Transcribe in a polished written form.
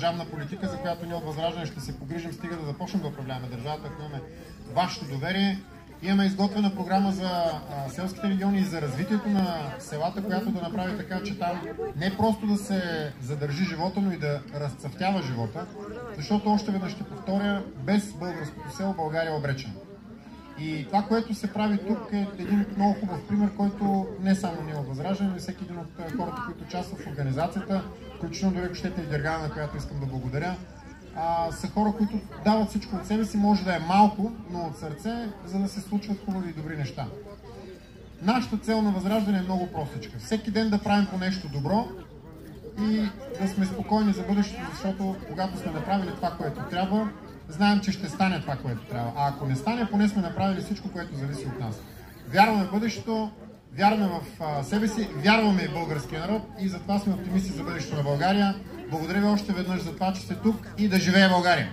държавна политика, за която ние от ВЪЗРАЖДАНЕ ще се погрижим, стига да започнем да управляваме държавата, ако имаме вашето доверие. Имаме изготвена програма за селските региони и за развитието на селата, която да направи така, че там не просто да се задържи живота, но и да разцъфтява живота, защото още веднъж ще повторя, без българското село България е обречена. И това, което се прави тук, е един много хубав пример, който не само ние от ВЪЗРАЖДАНЕ, но и всеки един от хората, които участват в организацията, включително дори ако щете и Гергана, на която искам да благодаря, са хора, които дават всичко от себе си, може да е малко, но от сърце, за да се случват хубави и добри неща. Нашата цел на ВЪЗРАЖДАНЕ е много простичка. Всеки ден да правим по нещо добро и да сме спокойни за бъдещето, защото когато сме направили това, което трябва, знаем, че ще стане това, което трябва. А ако не стане, поне сме направили всичко, което зависи от нас. Вярваме в бъдещето, вярваме в себе си, вярваме и в българския народ и затова сме оптимисти за бъдещето на България. Благодаря ви още веднъж за това, че сте тук и да живее България!